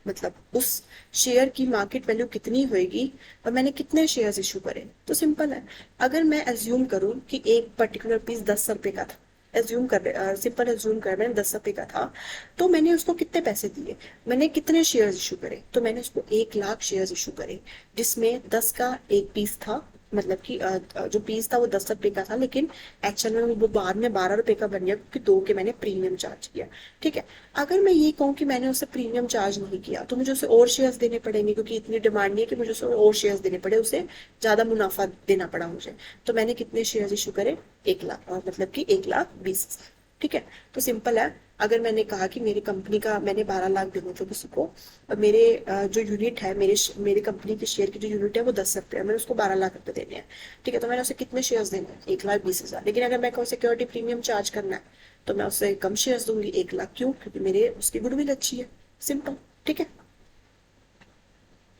मतलब उस शेयर की मार्केट वैल्यू कितनी होगी और मैंने कितने शेयर्स इशू करे? तो सिंपल है, अगर मैं एज्यूम करूं कि एक पर्टिकुलर पीस 10 रुपए का था, एज्यूम कर सिंपल एज्यूम कर, मैंने 10 रुपए का था, तो मैंने उसको कितने पैसे दिए? मैंने कितने शेयर्स इशू करे? तो मैंने उसको 1 लाख शेयर्स इशू करे, जिसमें 10 का एक पीस था। मतलब कि जो पीस था वो 10 रुपए का था लेकिन एक्चुअल में वो बाद में 12 रुपए का बन गया क्योंकि 2 के मैंने प्रीमियम चार्ज किया। ठीक है, अगर मैं ये कहूँ कि मैंने उसे प्रीमियम चार्ज नहीं किया तो मुझे उसे और शेयर्स देने पड़ेंगे क्योंकि इतनी डिमांड नहीं है कि मुझे उसे और शेयर्स देने पड़े, उसे ज्यादा मुनाफा देना पड़ा मुझे। तो मैंने कितने शेयर्स इशू करे? 1 लाख, और मतलब कि 1,20,000। ठीक है, तो सिंपल है। अगर मैंने कहा कि मेरी कंपनी का मैंने 12 लाख देने थे किसी को और मेरे जो यूनिट है, मेरे कंपनी के शेयर की जो यूनिट है वो 10 रुपये है, मैंने उसको 12 लाख रुपए देने हैं। ठीक है, तो मैंने उसे कितने शेयर्स देने हैं? 1,20,000। लेकिन अगर मैं कहूँ सिक्योरिटी प्रीमियम चार्ज करना है तो मैं उससे कम शेयर्स दूंगी, 1 लाख। क्यों? क्योंकि मेरे उसकी गुडविल अच्छी है। सिंपल। ठीक है,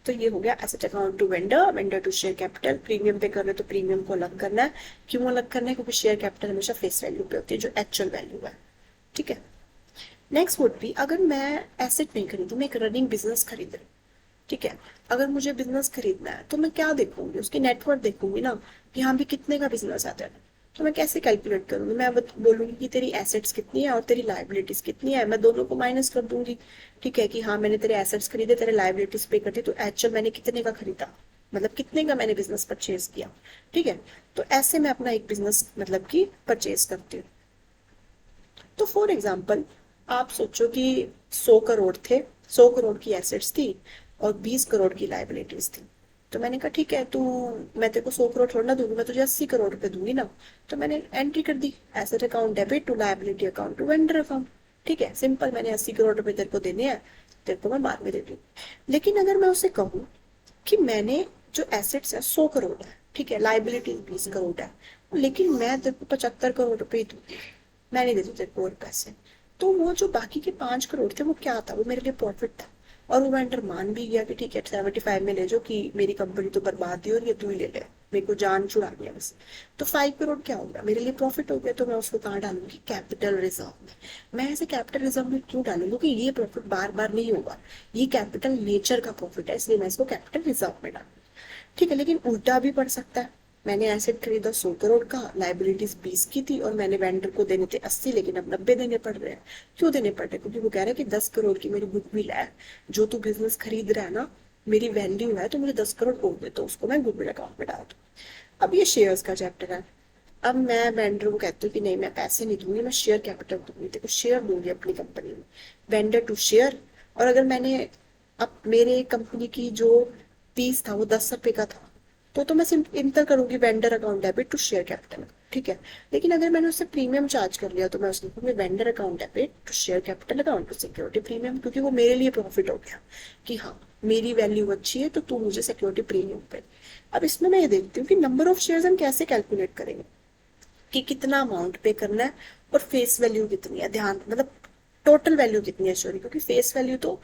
तो ये हो गया asset account to vendor, vendor to share capital. Premium pay कर रहे हो तो प्रीमियम को अलग करना है। क्यों अलग करना है? क्योंकि शेयर कैपिटल हमेशा फेस वैल्यू पे होती है जो एक्चुअल वैल्यू है। ठीक है, नेक्स्ट वुड भी, अगर मैं एसेट नहीं खरीदूं, मैं एक रनिंग बिजनेस खरीद रही हूँ, ठीक है। अगर मुझे बिजनेस खरीदना है तो मैं क्या देखूंगी, उसकी नेटवर्थ देखूंगी ना, कि हाँ भी कितने का बिजनेस आता है। तो मैं कैसे कैलकुलेट करूंगी, मैं बोलूंगी कि तेरी एसेट्स कितनी है और तेरी लाइबिलिटीज कितनी है, मैं दोनों को माइनस कर दूंगी। ठीक है, कि हाँ मैंने तेरे एसेट्स खरीदे, तेरे लाइबिलिटीज पे कर दी, तो एक्चुअल मैंने कितने का खरीदा, मतलब कितने का मैंने बिजनेस परचेज किया। ठीक है, तो ऐसे मैं अपना एक बिजनेस मतलब कि परचेज करती हूँ। तो फॉर एग्जाम्पल आप सोचो कि 100 करोड़ थे, 100 करोड़ की एसेट्स थी और 20 करोड़ की लाइबिलिटीज थी। तो मैंने कहा ठीक है तू, मैं तेरे को 100 करोड़ थोड़ा ना दूंगी, मैं तुझे 80 करोड़ रुपए दूंगी ना। तो मैंने एंट्री कर दी, asset account debit to liability account to vendor account. ठीक है, सिंपल, मैंने 80 करोड़ रुपए तेरे को देने हैं, तेरे को मैं बाद में दे दूंगी। लेकिन अगर मैं उसे कहूँ कि मैंने जो एसेट्स है 100 करोड़ है, ठीक है, लाइबिलिटीज 20 करोड़ है, लेकिन मैं तेरे को 75 करोड़ रुपए ही दूंगी, मैं नहीं देती तेरे को और पैसे। तो वो जो बाकी के 5 करोड़ थे वो क्या था, वो मेरे लिए प्रॉफिट था। और वो वेंडर मान भी गया कि ठीक है 75 में ले जाओ, कि मेरी कंपनी तो बर्बाद ही हो रही है, तू ही ले ले, मेरे को जान छुड़ानी है बस। तो 5 करोड़ क्या हो गया, मेरे लिए प्रॉफिट हो गया। तो मैं उसको कहाँ डालूंगी, कैपिटल रिजर्व में। मैं ऐसे कैपिटल रिजर्व में क्यों डालूंगी, कि ये प्रॉफिट बार बार नहीं होगा, ये कैपिटल नेचर का प्रॉफिट है, इसलिए मैं इसको कैपिटल रिजर्व में डालूंगी। ठीक है, लेकिन उल्टा भी पड़ सकता है। मैंने एसेट खरीदा 100 करोड़ का, लाइबिलिटीज 20 की थी, और मैंने वेंडर को देने थे 80, लेकिन अब 90 देने पड़ रहे हैं। क्यों देने पड़ रहे हैं, क्योंकि वो कह रहे हैं कि 10 करोड़ की मेरी गुडविल है, जो तू बिजनेस खरीद रहा है ना, मेरी वैल्यू है, तो मुझे 10 करोड़ और दे, तो उसको मैं गुडविल अकाउंट में डाल दूँ। अब ये शेयर्स का चैप्टर है। अब मैं वेंडर को कहती हूँ कि नहीं मैं पैसे नहीं दूंगी, मैं शेयर कैपिटल दूंगी, तेरे को शेयर दूंगी अपनी कंपनी में, वेंडर टू शेयर। और अगर मैंने, अब मेरे कंपनी की जो 30 था वो 10 रुपए का था, तो मैं सिर्फ इंटर करूंगी vendor account debit to share capital. ठीक है, लेकिन अगर मैंने उससे प्रीमियम चार्ज कर लिया तो मैं उसको लिखूंगी vendor account debit to share capital account to security premium, क्योंकि वो मेरे लिए प्रॉफिट हो गया कि हाँ मेरी वैल्यू अच्छी है, तो तू मुझे सिक्योरिटी प्रीमियम पे। अब इसमें मैं ये देखती हूँ कि नंबर ऑफ शेयर्स हम कैसे कैलकुलेट करेंगे, कि कितना अमाउंट पे करना है और फेस वैल्यू कितनी है, ध्यान मतलब टोटल वैल्यू कितनी है सॉरी, क्योंकि फेस वैल्यू तो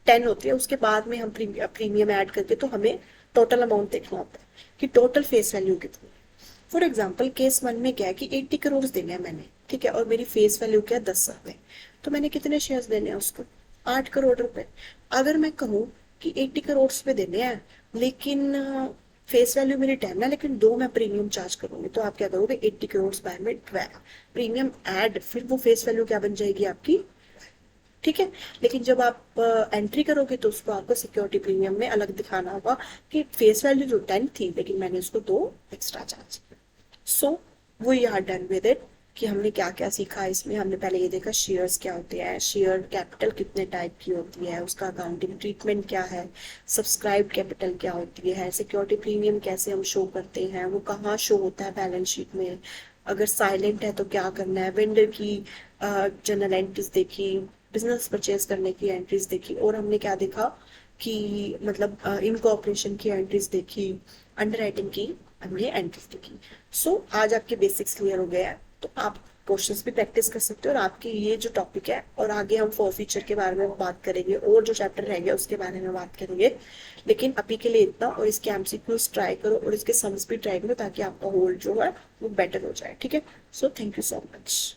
10 होती है, उसके बाद में हम प्रीमियम ऐड करके तो हमें टोटल अमाउंट देखना होता है कि टोटल फेस वैल्यू कितनी है। फॉर एग्जाम्पल केस 1 में क्या है कि 80 करोड़ देने हैं मैंने, ठीक है, और मेरी फेस वैल्यू क्या है 10 रुपए। तो मैंने कितने शेयर्स देने हैं उसको, 8 करोड़ रुपए। अगर मैं कहूँ कि 80 करोड़ पे देने हैं, लेकिन फेस वैल्यू मेरी 10 है, लेकिन दो मैं प्रीमियम चार्ज करूंगी, तो आप क्या करोगे, 80 करोड़ बाय में 12 प्रीमियम ऐड, फिर वो फेस वैल्यू क्या बन जाएगी आपकी। ठीक है, लेकिन जब आप एंट्री करोगे तो उसको आपको सिक्योरिटी प्रीमियम में अलग दिखाना होगा कि फेस वैल्यू जो 10 थी, लेकिन मैंने उसको दो extra charge. So we are done with it, कि हमने क्या क्या सीखा इसमें। हमने पहले ये देखा शेयर्स क्या होते हैं, शेयर कैपिटल कितने टाइप की होती है, उसका अकाउंटिंग ट्रीटमेंट क्या है, सब्सक्राइब कैपिटल क्या होती है, सिक्योरिटी प्रीमियम कैसे हम शो करते हैं, वो कहाँ शो होता है बैलेंस शीट में, अगर साइलेंट है तो क्या करना है, वेंडर की जर्नल एंट्रीज देखी, बिजनेस परचेज करने की एंट्रीज देखी, और हमने क्या देखा कि मतलब इनकॉर्पोरेशन की एंट्रीज देखी, अंडरराइटिंग की हमने एंट्रीज देखी। सो आज आपके बेसिक्स क्लियर हो गए हैं, तो आप क्वेश्चंस भी प्रैक्टिस कर सकते हो, और आपके ये जो टॉपिक है, और आगे हम फॉर फ्यूचर के बारे में बात करेंगे, और जो चैप्टर रह गया उसके बारे में बात करेंगे। लेकिन अभी के लिए इतना, और इसके एमसीक्यूज ट्राई करो और इसके सम्स भी ट्राई करो, ताकि आपका होल्ड जो है वो बेटर हो जाए। ठीक है, so thank you so much.